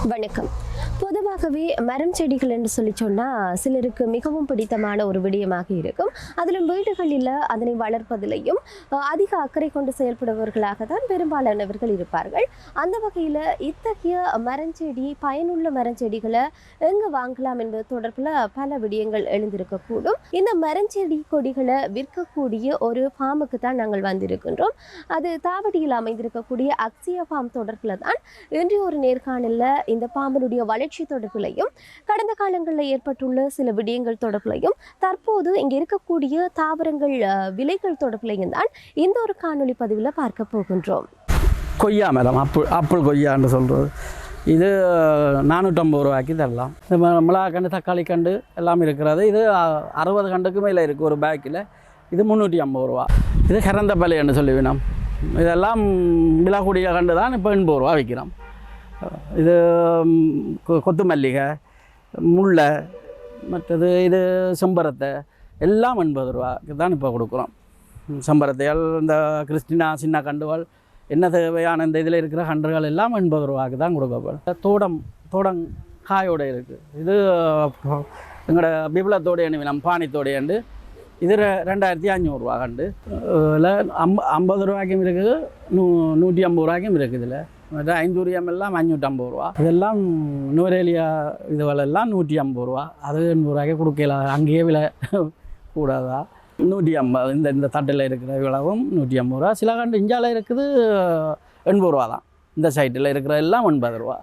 வணக்கம். பொதுவாகவே மரம் செடிகள் என்று சொல்லி சொன்னால் சிலருக்கு மிகவும் பிடித்தமான ஒரு விடயமாக இருக்கும். அதிலும் வீடுகளில் அதனை வளர்ப்பதிலையும் அதிக அக்கறை கொண்டு செயல்படுபவர்களாக தான் பெரும்பாலானவர்கள் இருப்பார்கள். அந்த வகையில் இத்தகைய மரஞ்செடி, பயனுள்ள மரஞ்செடிகளை எங்கே வாங்கலாம் என்பது தொடர்பில் பல விடயங்கள் எழுந்திருக்கக்கூடும். இந்த மரஞ்செடி கொடிகளை விற்கக்கூடிய ஒரு ஃபார்முக்கு தான் நாங்கள் வந்திருக்கின்றோம். அது தாவடியில் அமைந்திருக்கக்கூடிய அக்ஸியா ஃபார்ம் தொடர்பில் தான் இன்று ஒரு நேர்காணலில் இந்த பாம்பினுடைய வளர்ச்சி தொடர்பிலையும் கடந்த காலங்களில் ஏற்பட்டுள்ள சில விடயங்கள் தொடர்பிலையும் தற்போது இங்கே இருக்கக்கூடிய தாவரங்கள் விலைகள் தொடர்பிலையும் தான் இந்த ஒரு காணொலி பதிவில் பார்க்க போகின்றோம். கொய்யா மேடம், ஆப்பிள் கொய்யான்னு சொல்கிறது இது 450 ரூபாய்க்கு தரலாம். மிளகா கண்டு, தக்காளி கண்டு எல்லாம் இருக்கிறது. இது 60 கண்டுக்கு மேலே இருக்குது ஒரு பேக்கில். இது 350 ரூபா. இது கரந்த பலைன்னு சொல்லுவினோம். இதெல்லாம் விழாக்கூடிய கண்டு தான் இப்போ 80 ரூபா விற்கிறோம். இது கொத்து மல்லிகை, முல்லை, மற்றது இது செம்பரத்தை எல்லாம் 80 ரூபாய்க்கு தான் இப்போ கொடுக்குறோம். செம்பரத்தைகள், இந்த கிறிஸ்டினா சின்ன கண்டுகள், என்ன தேவையான இந்த இதில் இருக்கிற கன்றுகள் எல்லாம் 80 ரூபாய்க்கு தான் கொடுக்கப்படும். தோடம் காயோடு இருக்குது. இது எங்களோட பிப்ளத்தோடைய நம்ம பானித்தோடையண்டு. இது 2500 ரூபா கண்டு. இல்லை 50 ரூபாய்க்கும் இருக்குது, 150 ரூபாய்க்கும் இருக்குது. இதில் மற்ற 500 எல்லாம் 550 ரூபா. இதெல்லாம் நூரேலியா இதுவெல்லாம் 150 ரூபா. அது 80 ரூபாய்க்கு கொடுக்கல. அங்கேயே விலை கூடாதா? 150. இந்த தட்டில் இருக்கிற விளவும் 150 ரூபா. சில கண்டு இஞ்சால இருக்குது 80 ரூபா தான். இந்த சைட்டில் இருக்கிற எல்லாம் 80 ரூபா.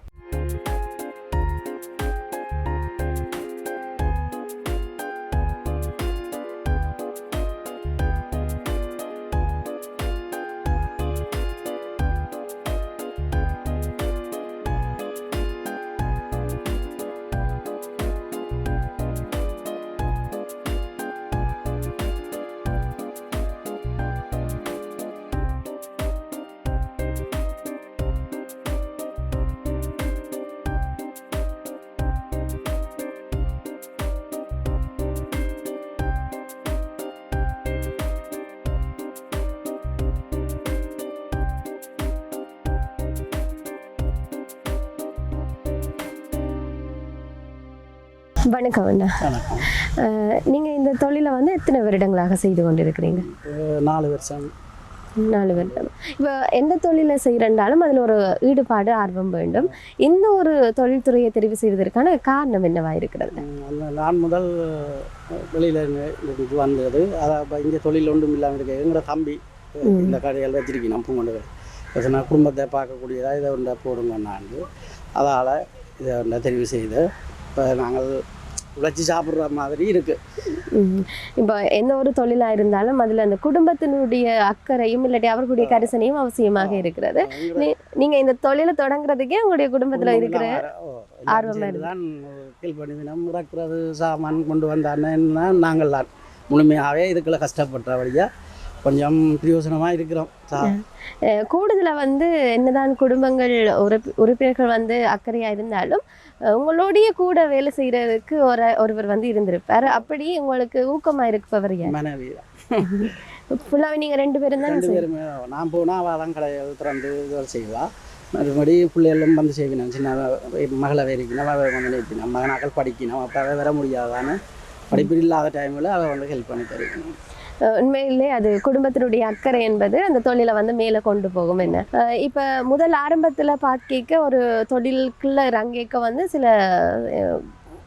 வணக்கம் அண்ணா. நீங்கள் இந்த தொழிலை எத்தனை வருடங்களாக செய்து கொண்டிருக்கிறீங்க? 4 வருஷம். 4 வருடம். இப்போ எந்த தொழிலை செய்கிறண்டாலும் அதில் ஒரு ஈடுபாடு, ஆர்வம் வேண்டும். இந்த ஒரு தொழில்துறையை தெரிவு செய்வதற்கான காரணம் என்னவாக இருக்கிறது? நான் முதல் வெளியில் இது வந்தது. அதை இங்கே தொழில் ஒன்றும் இல்லாமல் இருக்கு. எங்களோட தம்பி இந்த கடைகள் வச்சிருக்கேன். நம்ம பூங்கொண்டு நான் குடும்பத்தை பார்க்கக்கூடியதாக இதை ஒன்றை போடுங்க. நான் அதால் இதை ஒன்றை தெரிவு செய்து இப்போ நாங்கள் உழைச்சி சாப்பிட்ற மாதிரி இருக்குது. இப்போ எந்த ஒரு தொழிலாக இருந்தாலும் அதில் அந்த குடும்பத்தினுடைய அக்கறையும் இல்லாட்டி அவர்களுடைய கரிசனையும் அவசியமாக இருக்கிறது. நீங்கள் இந்த தொழிலை தொடங்குறதுக்கே உங்களுடைய குடும்பத்தில் இருக்கிற ஆர்வம் தான் கீழ் பண்ணிவினம் இறக்குறது சாமான் கொண்டு வந்தாங்கன்னா நாங்கள் தான் முழுமையாகவே இதுக்குள்ள கஷ்டப்படுற வழியாக கொஞ்சம் பிரயோசனமாக இருக்கிறோம். கூடுதலாக என்னதான் குடும்பங்கள் உறுப்பினர்கள் அக்கறையாக இருந்தாலும் உங்களுடைய கூட வேலை செய்கிறதுக்கு ஒருவர் இருந்திருப்பார். அப்படி உங்களுக்கு ஊக்கமாக இருப்பவர் மனைவி ஃபுல்லாகவே நீங்கள் 2 பேரும் தான்? நான் போனால் அவள் தான் கடையில் திறந்து இதோடு செய்வாள். மறுபடி பிள்ளைகளும் செய்வினோம். சின்ன மகளை வேறிக்கணும், அவள் நினைப்பினோம். மகனாக்கள் படிக்கணும். அப்போ அவள் வர முடியாதான்னு படிப்பு இல்லாத டைமில் அவள் ஹெல்ப் பண்ணி தருவினோம். உண்மையிலே அது குடும்பத்தினுடைய அக்கறை என்பது அந்த தொழிலை மேலே கொண்டு போகும். என்ன இப்போ முதல் ஆரம்பத்தில் பார்க்க ஒரு தொழிலுக்குள்ள இறங்கிக்க சில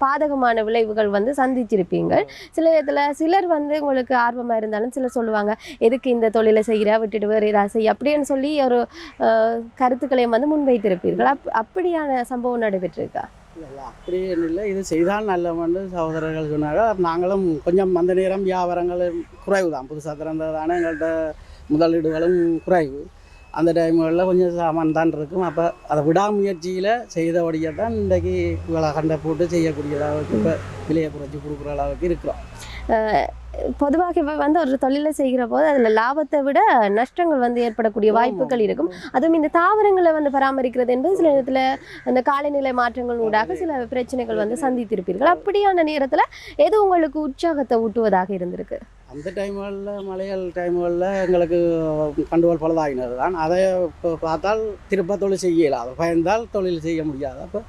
பாதகமான விளைவுகள் சந்திச்சிருப்பீங்க. சில இடத்துல சிலர் உங்களுக்கு ஆர்வமாக இருந்தாலும் சிலர் சொல்லுவாங்க, எதுக்கு இந்த தொழிலை செய்கிற, விட்டுட்டு வேறு ஏதாவது செய்ய அப்படின்னு சொல்லி ஒரு கருத்துக்களையும் முன்வைத்திருப்பீர்கள். அப்படியான சம்பவம் நடைபெற்றிருக்கா? இல்லை, அப்படி இல்லை. இது செய்தால் நல்லவன்னு சகோதரர்கள் சொன்னார்கள். நாங்களும் கொஞ்சம் அந்த நேரம் வியாபாரங்கள் குறைவு தான். புதுசாக திறந்ததான எங்கள்கிட்ட முதலீடுகளும் குறைவு. அந்த டைம்களில் கொஞ்சம் சாமான் தான் இருக்கும். அப்போ அதை விடாமுயற்சியில் செய்தபடியே தான் இன்றைக்கு இவ்வளோ கண்டை போட்டு செய்யக்கூடிய அளவுக்கு இப்போ விலையை குறைச்சி கொடுக்குற அளவுக்கு இருக்கிறோம். பொதுவாக ஒரு தொழிலை செய்கிற போது அதில் லாபத்தை விட நஷ்டங்கள் ஏற்படக்கூடிய வாய்ப்புகள் இருக்கும். அதுவும் இந்த தாவரங்களை பராமரிக்கிறது என்பது சில நேரத்தில் அந்த காலநிலை மாற்றங்கள் ஊடாக சில பிரச்சனைகள் சந்தித்திருப்பீர்கள். அப்படியான நேரத்தில் எது உங்களுக்கு உற்சாகத்தை ஊட்டுவதாக இருந்திருக்கு? அந்த டைம்களில் மலையாள டைம்களில் எங்களுக்கு கண்டுகோள் பழுதாகினது தான். அதை இப்போ பார்த்தால் திருப்ப தொழில் செய்யலாம், அதை பயந்தால் தொழில் செய்ய முடியாது. அப்போ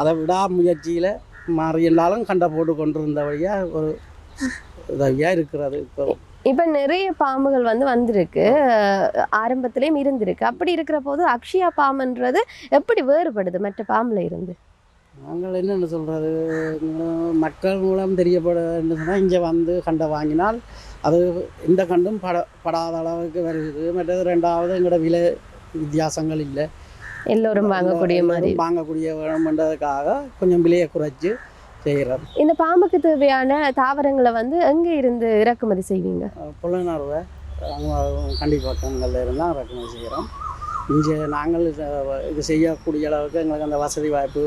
அதை விடாமுயற்சியில் மாறி இருந்தாலும் கண்டை போட்டு கொண்டிருந்த வழியாக ஒரு உதவியாக இருக்கிறது. இப்போ நிறைய பாம்புகள் வந்திருக்கு, ஆரம்பத்திலேயும் இருந்திருக்கு. அப்படி இருக்கிற போது அக்ஷயா பாம்புன்றது எப்படி வேறுபடுது மற்ற பாம்புல இருந்து? நாங்கள் என்னென்னு சொல்கிறது, மக்கள் மூலம் தெரியப்படுன்னு சொன்னால் இங்கே வந்து கண்டை வாங்கினால் அது எந்த கண்டும் படாத அளவுக்கு வருது. மற்றது ரெண்டாவது எங்களோட விலை வித்தியாசங்கள் இல்லை, எல்லோரும் வாங்கக்கூடிய மாதிரி வாங்கக்கூடிய வேணுமென்றதுக்காக கொஞ்சம் விலையை குறைச்சி செய்கிறோம். இந்த பாம்புக்கு தேவையான தாவரங்களை எங்கே இருந்து இறக்குமதி செய்வீங்க? புலனறுவை கண்டிப்பாக்கங்களில் இருந்தால் இறக்குமதி செய்கிறோம். இங்கே நாங்கள் இது செய்யக்கூடிய அளவுக்கு எங்களுக்கு அந்த வசதி வாய்ப்பு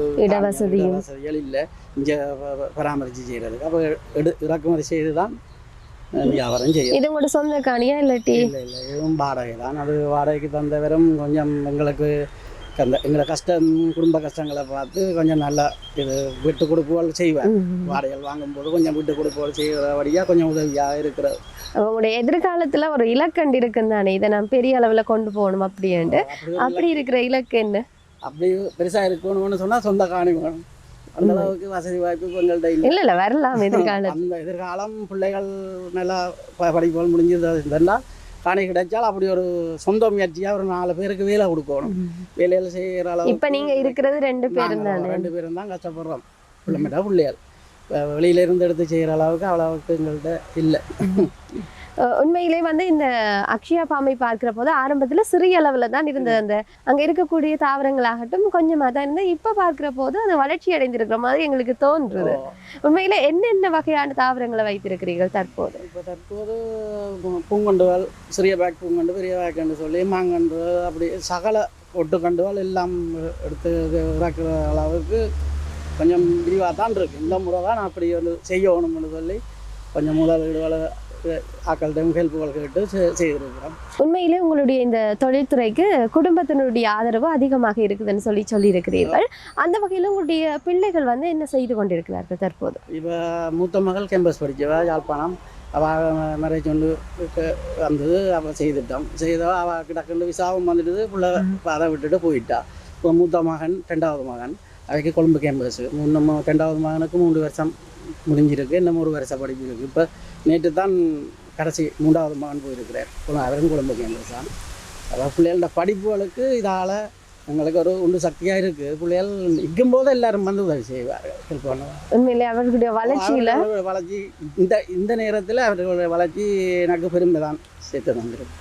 வசதிகள் இல்லை இங்கே பராமரித்து செய்கிறதுக்கு. அப்போ இறக்குமதி செய்து தான் வியாபாரம் செய்யும். இது உங்களோட சொந்த காணியா இல்லாட்டி? இல்லை இல்லை, இதுவும் வாடகை தான். அது வாடகைக்கு தந்த வெறும் கொஞ்சம் எங்களுக்கு எங்களை கஷ்டம், குடும்ப கஷ்டங்களை பார்த்து கொஞ்சம் நல்லா இது விட்டு கொடுப்புகள் செய்வேன். வாடகைகள் வாங்கும்போது கொஞ்சம் விட்டு கொடுப்புகள் செய்கிறபடியாக கொஞ்சம் உதவியாக இருக்கிறது. உங்களுடைய எதிர்காலத்தில் ஒரு இலக்கண்டு இருக்குன்னு தானே, இதை நான் பெரிய அளவில் கொண்டு போகணும் அப்படின்ட்டு, அப்படி இருக்கிற இலக்கு என்ன? அப்படி பெருசாக இருக்கணும்னு சொன்னால் சொந்த காணி வேணும். அந்த அளவுக்கு வசதி வாய்ப்பு எங்கள்கிட்ட இல்லை. இல்லை வரலாம் எதிர்காலம். அந்த எதிர்காலம் பிள்ளைகள் நல்லா படிப்புகள் முடிஞ்சதுன்னா காணி கிடைச்சால் அப்படி ஒரு சொந்த முயற்சியாக ஒரு 4 பேருக்கு வேலை கொடுக்கணும். வேலையில் செய்கிற அளவு. இப்போ நீங்கள் இருக்கிறது 2 பேரும் தானே? 2 பேரும் தான் கஷ்டப்படுறோம். பிள்ளைகள் வெளியிலேருந்து எடுத்து செய்கிற அளவுக்கு அவ்வளவுக்கு எங்கள்கிட்ட இல்லை. உண்மையிலே இந்த அக்ஷயா பாம்பை பார்க்கிற போது ஆரம்பத்தில் சிறிய அளவில் தான் இருந்தது. அந்த அங்கே இருக்கக்கூடிய தாவரங்களாகட்டும் கொஞ்சமாக தான் இருந்தது. இப்போ பார்க்குற போது அது வளர்ச்சி அடைந்திருக்கிற மாதிரி எங்களுக்கு தோன்றுது. உண்மையிலே என்னென்ன வகையான தாவரங்களை வைத்திருக்கிறீர்கள் தற்போது? இப்போ தற்போது பூங்கண்டுகள், சிறிய பேக் பூங்கண்டு, பெரிய பேக்கண்டு சொல்லி மாங்கண்டு, அப்படி சகல ஒட்டுக்கண்டுகள் எல்லாம் எடுத்து இறக்குற அளவுக்கு கொஞ்சம் விரிவாக தான் இருக்குது. இந்த முறை தான் அப்படி செய்யணும்னு சொல்லி கொஞ்சம் முதலீடுகளை ஆக்கள்கிட்ட ஹெல்ப்புகள் கேட்டு செய்திருக்கிறோம். உண்மையிலே உங்களுடைய இந்த தொழில்துறைக்கு குடும்பத்தினுடைய ஆதரவு அதிகமாக இருக்குதுன்னு சொல்லியிருக்கிறீர்கள். அந்த வகையில் உங்களுடைய பிள்ளைகள் என்ன செய்து கொண்டிருக்கிறார்கள் தற்போது? இப்போ மூத்த மகள் கேம்பஸ் படித்தவா, யாழ்ப்பாணம். அவள் மேரேஜ் ஒன்று வந்தது, அவள் செய்தவா அவள் கிடக்கு விசாவும் வந்துட்டு பிள்ளை அதை விட்டுட்டு போயிட்டா. இப்போ மூத்த மகன் 2வது மகன் அவைக்கு கொழும்பு கேம்பஸ். இன்னும் 2வது மகனுக்கு 3 வருஷம் முடிஞ்சிருக்கு, இன்னும் 1 வருஷம் படிப்பு இருக்குது. இப்போ நேற்று தான் கடைசி 3வது மகன் போயிருக்கிறார், அவரும் கொழும்பு கேம்பஸ் தான். அதாவது பிள்ளைகளோட படிப்புகளுக்கு இதால் எங்களுக்கு ஒரு உண்டு சக்தியாக இருக்குது. பிள்ளைகள் இருக்கும்போது எல்லாரும் உதவி செய்வார்கள், ஹெல்ப் பண்ணுவாங்க. உண்மையிலே அவர்களுடைய வளர்ச்சி இந்த நேரத்தில் அவர்களுடைய வளர்ச்சி எனக்கு பெருமை தான் சேர்த்து தந்திருக்கு.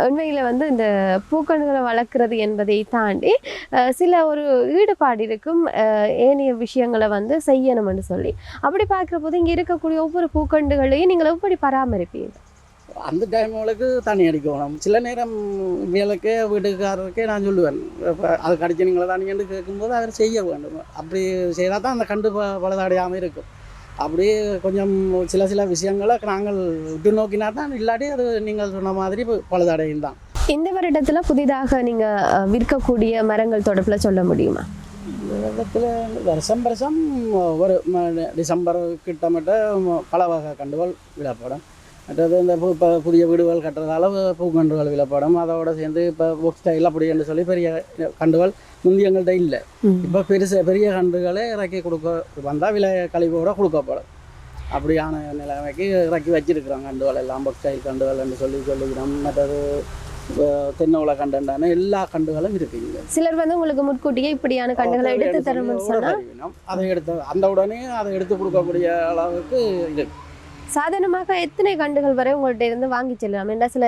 உண்மையில் இந்த பூக்கணுகளை வளர்க்குறது என்பதை தாண்டி சில ஒரு ஈடுபாடு இருக்கும் ஏனைய விஷயங்களை செய்யணும்னு சொல்லி. அப்படி பார்க்குற போது இங்கே இருக்கக்கூடிய ஒவ்வொரு பூக்கண்டுகளையும் நீங்கள் எப்படி பராமரிப்பீங்க? அந்த டைமுகளுக்கு தண்ணி அடிக்கணும். சில நேரம் வேலைக்கே வீட்டுக்காரருக்கே நான் சொல்லுவேன், அது கடிச்சு நீங்களை தண்ணின்னு கேட்கும்போது அவர் செய்ய வேண்டும். அப்படி செய்தால் தான் அந்த கண்டு பழுதடையாமல் இருக்கும். அப்படி கொஞ்சம் சில விஷயங்களை நாங்கள் விட்டு நோக்கினா தான், இல்லாட்டி அது நீங்கள் சொன்ன மாதிரி பழுதடையும் தான். இந்த வருடத்தில் புதிதாக நீங்கள் விற்கக்கூடிய மரங்கள் தொடர்பில் சொல்ல முடியுமா? இந்த வருடத்தில் வருஷம் ஒரு டிசம்பர் கிட்டமட்ட பல வகை கண்டுகள் விழப்படும். மற்றது இந்த இப்போ புதிய வீடுகள் கட்டுறதால பூக்கண்டுகள் விழப்படும். அதோடு சேர்ந்து இப்போ புக் ஸ்டைல் அப்படி என்று சொல்லி பெரிய கண்டுகள் முந்தி எங்கள்கிட்ட இல்லை. இப்போ பெரிய கண்டுகளே இறக்கி கொடுக்க வந்தால் விலை கழிவோட கொடுக்கப்படும். அப்படியான நிலைமைக்கு இறக்கி வச்சிருக்கிறோம் கண்டுகள் எல்லாம். புக் ஸ்டைல் கண்டுகள் என்று சொல்லிக்கிறோம். மற்றது தென்னை கண்டான எல்லா கண்டுகளும் இருக்குங்க. சிலர் உங்களுக்கு முன்கூட்டியே இப்படியான கண்டுகளை எடுத்து தரணும்னு சொன்னால் அதை எடுத்து அந்த உடனே அதை எடுத்து கொடுக்கக்கூடிய அளவுக்கு இருக்கு. சாதாரணமாக எத்தனை கண்டுகள் வரை உங்கள்கிட்ட இருந்து வாங்கி செல்லலாம்? என்ற சில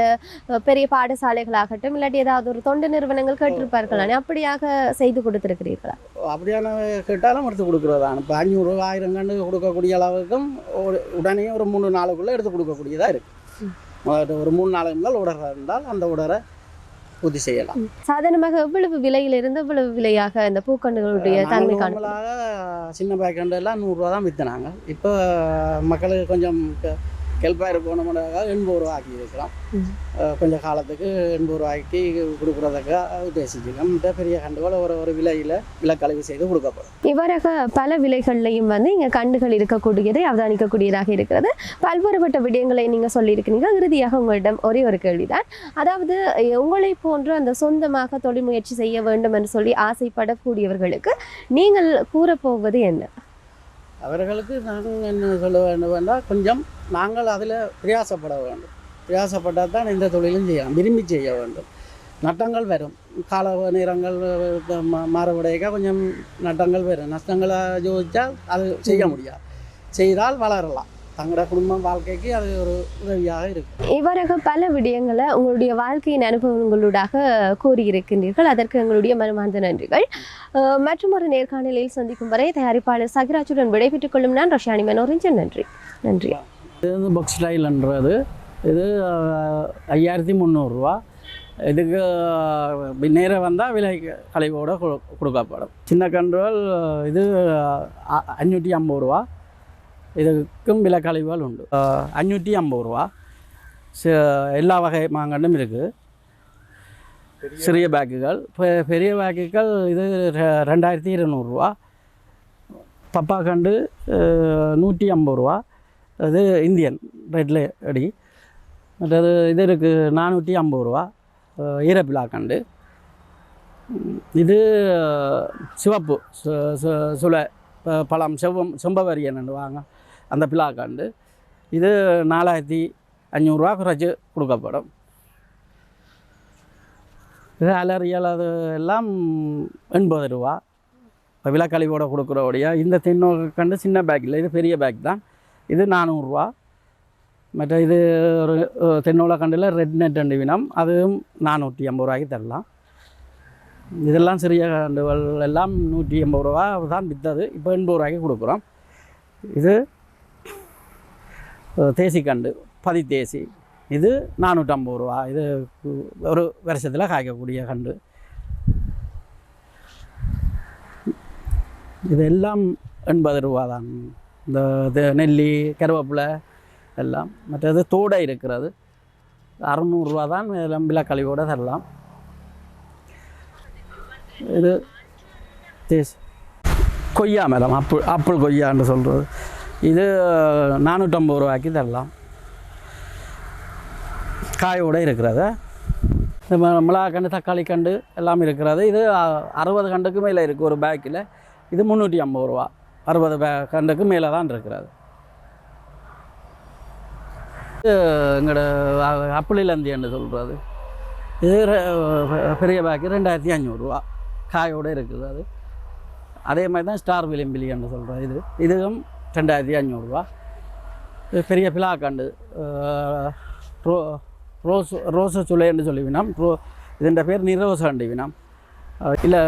பெரிய பாடசாலைகளாகட்டும் இல்லாட்டி ஏதாவது ஒரு தொண்டு நிறுவனங்கள் கேட்டிருப்பார்களானே, அப்படியாக செய்து கொடுத்துருக்கிறீர்களா? அப்படியான கேட்டாலும் எடுத்து கொடுக்குறதான். இப்போ 500 1000 கண்டு கொடுக்கக்கூடிய அளவுக்கும் உடனே ஒரு 3 நாளுக்குள்ளே எடுத்து கொடுக்கக்கூடியதாக இருக்குது. ஒரு 3 நாளுக்கு முதல் உடறாக இருந்தால் அந்த உடரை பூர்த்தி செய்யலாம். சாதாரணமாக எவ்வளவு விலையிலிருந்து எவ்வளவு விலையாக இந்த பூக்கண்டுகளுடைய தன்மை காணலாம்? சின்ன பேக்கண்டு எல்லாம் 100 ரூபா தான் விற்றுனாங்க. இப்போ மக்களுக்கு கொஞ்சம் கெல்பாயிரு போனோம்னாக்கா 80 ரூபா ஆக்கி இருக்கிறோம். கொஞ்சம் காலத்துக்கு 80 ரூபாய்க்கு கொடுக்குறதுக்கு உத்தேசிச்சிருக்கோம். இந்த பெரிய கண்டுகள் ஒரு விலையில் விலைக்கழிவு செய்து கொடுக்கப்படும். இவ்வாறாக பல விலைகள்லையும் வந்து இங்கே கண்டுகள் இருக்கக்கூடியதை அவதானிக்கக்கூடியதாக இருக்கிறது. பல்வேறுபட்ட விடயங்களை நீங்கள் சொல்லியிருக்கிறீங்க. இறுதியாக உங்களிடம் ஒரே ஒரு கேள்விதான். அதாவது உங்களை போன்ற அந்த சொந்தமாக தொழில் முயற்சி செய்ய வேண்டும் என்று சொல்லி ஆசைப்படக்கூடியவர்களுக்கு நீங்கள் கூறப்போவது என்ன? அவர்களுக்கு நாங்கள் என்ன சொல்ல வேண்டும் என்றால், கொஞ்சம் நாங்கள் அதில் பிரயாசப்பட வேண்டும். பிரயாசப்பட்டால் தான் இந்த தொழிலும் செய்யலாம். விரும்பி செய்ய வேண்டும். நட்டங்கள் வரும். கால நேரங்கள் மாறுபடையாக கொஞ்சம் நட்டங்கள் வரும். நஷ்டங்களை யோசித்தால் அது செய்ய முடியாது. செய்தால் வளரலாம். தங்களோட குடும்பம் வாழ்க்கைக்கு அது ஒரு உதவியாக இருக்கும். இவ்வாறாக பல விடயங்களை உங்களுடைய வாழ்க்கையின் அனுபவங்களூடாக கூறியிருக்கின்றீர்கள். அதற்கு எங்களுடைய மனமார்ந்த நன்றிகள். மற்றும் ஒரு நேர்காணலில் சந்திக்கும் வரை தயாரிப்பாளர் சகிராஜுடன் விடைபெற்றுக் கொள்ளும் நான் ரஷ்யானி மனோரஞ்சன். நன்றி. நன்றி. இது பாக்ஸ் ஸ்டைல்ன்றது இது 5300 ரூபா. இதுக்கு நேராக வந்தால் விலை கழிவோடு கொடுக்கப்படும். சின்ன கன்றுகள் இது 550 ரூபா. இதுக்கும் விலை கழிவுகள் உண்டு. 550 ரூபா. எல்லா வகை மாங்கன்றும் இருக்குது. சிறிய பேக்குகள், பெரிய பேக்குகள் இது 2200 ரூபா. பப்பா கண்டு 150 ரூபா. அது இந்தியன் ரெட்ல அடி. மற்றது இது இருக்குது 450 ரூபா. ஈரப்பிலா கண்டு. இது சிவப்பு சுளை பழம் செம்பவரியன் வாங்க அந்த பிலாக்காண்டு. இது 4500 ரூபா குறைச்சி கொடுக்கப்படும். இது அலறியல் அது எல்லாம் 80 ரூபா. விலைக்கழிவோடு கொடுக்குறபடியா. இந்த தென்னோக்கண்டு சின்ன பேக் இல்லை, இது பெரிய பேக் தான். இது 400 ரூபா. மற்ற இது ஒரு தென்னோல கண்டில் ரெட் நெட் அண்டு வினம், அதுவும் 450 ரூபாய்க்கு தரலாம். இதெல்லாம் சிறிய கண்டுகள் எல்லாம் 180 ரூபா தான் விற்றது. இப்போ 80 ரூபாய்க்கு கொடுக்குறோம். இது தேசி கண்டு பதித்தேசி, இது 450 ரூபா. இது ஒரு வருஷத்தில் காய்க்கக்கூடிய கண்டு. இது எல்லாம் 80 ரூபா தான். இந்த நெல்லி கருவேப்பிலை எல்லாம். மற்றது தோடை இருக்கிறது 600 ரூபா தான். இதெல்லாம் விலைக்கழிவோடு தரலாம். இது தேஸ் கொய்யா மேடம், ஆப்பிள் கொய்யான்னு சொல்கிறது. இது 450 ரூபாய்க்கு தரலாம். காயோடு இருக்கிறது. இந்த மிளகா கண்டு தக்காளி கண்டு எல்லாம் இருக்கிறது. இது 60 கண்டுக்கு மேலே இருக்குது ஒரு பேக்கில். இது 350 ரூபா. 60 கண்டுக்கு மேலே தான் இருக்கிறது. இது எங்களோட அப்பிளிலந்தின்னு சொல்கிறது. இது பெரிய பேக்கு 2500 ரூபா. காயோடு இருக்குது அது. அதே மாதிரி தான் ஸ்டார் விளிம்பிலின்னு சொல்கிறது. இதுவும் 2500 ரூபா. பெரிய பிலாக்காண்டு ரோச சுளைன்னு சொல்லி வினம். இதுன்ற பேர் நிரோசாண்டி வினம். இல்லை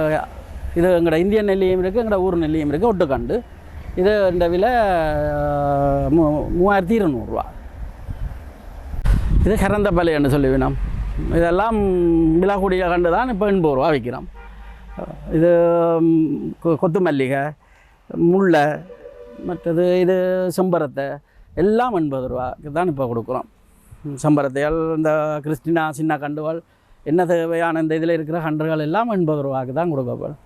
இது எங்களோட இந்தியன் நெல்லியும் இருக்குது, எங்களோட ஊர் நெல்லியும் இருக்குது. ஒட்டுக்கண்டு இது இந்த விலை 3200 ரூபா. இது கரந்த பலைன்னு சொல்லி வினம். இதெல்லாம் விழாக்கூடிய கண்டு தான் இப்போ 80 ரூபா விற்கிறோம். இது கொத்து மல்லிகை, முல்லை, மற்றது இது செம்பரத்தை எல்லாம் 80 ரூபாய்க்கு தான் இப்போ கொடுக்குறோம். செம்பரத்தைகள், இந்த கிறிஸ்டினா சின்ன கண்டுகள், என்ன தேவையான இந்த இதில் இருக்கிற கன்றுகள் எல்லாம் 80 ரூபாய்க்கு தான் கொடுக்கப்படும்.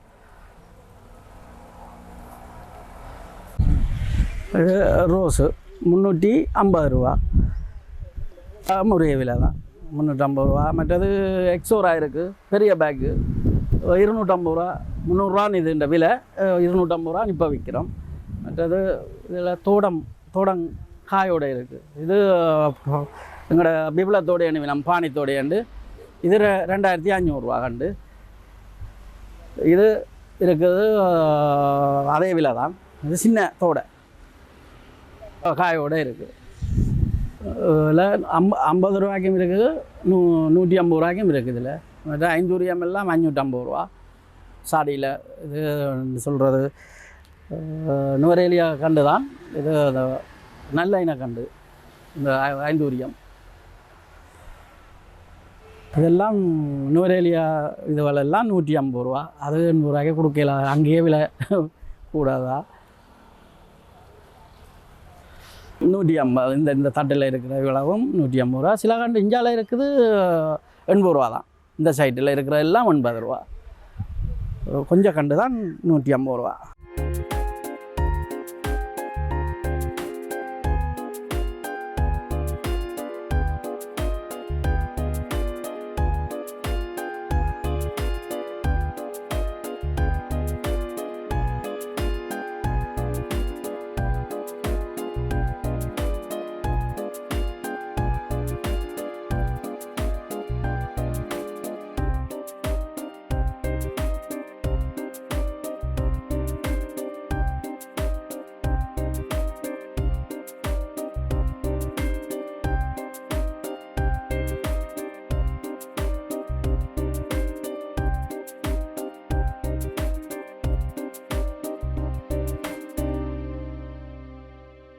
இது ரோஸு 350 ரூபா. முறைய விலை தான் 350 ரூபா. மற்றது எக்ஸோரா இருக்குது, பெரிய பேக்கு 250 ரூபா. 300 ரூபா இது இந்த விலை. 250 ரூபா இப்போ விற்கிறோம். மற்றது இதில் தோடம் காயோடு இருக்குது. இது எங்களோட பிப்ளத்தோடைய வினம், பானித்தோடையண்டு. இது 2500 ரூபா கண்டு. இது இருக்குது அதே விலை தான். இது சின்ன தோடை காயோடு இருக்குது. இதில் 50 ரூபாய்க்கும் இருக்குது, 150 ரூபாய்க்கும் இருக்குது. இதில் மற்ற 500 எல்லாம் 550 ரூபா. சாடியில் இது சொல்கிறது நுவரேலியா கண்டு தான். இது நல்ல இன கண்டு. இந்த 500 இதெல்லாம் நுவரேலியா இதுவெல்லாம் 150 ரூபா. அது 80 ரூபாய்க்கு கொடுக்கலாம். அங்கேயே விலை கூடாதா? 150 இந்த தட்டில் இருக்கிற இவ்வளவும் 150 ரூபா. சில கண்டு இஞ்சால இருக்குது 80 ரூபா தான். இந்த சைட்டில் இருக்கிற எல்லாம் 80 ரூபா. கொஞ்சம் கண்டு தான் 150 ரூபா.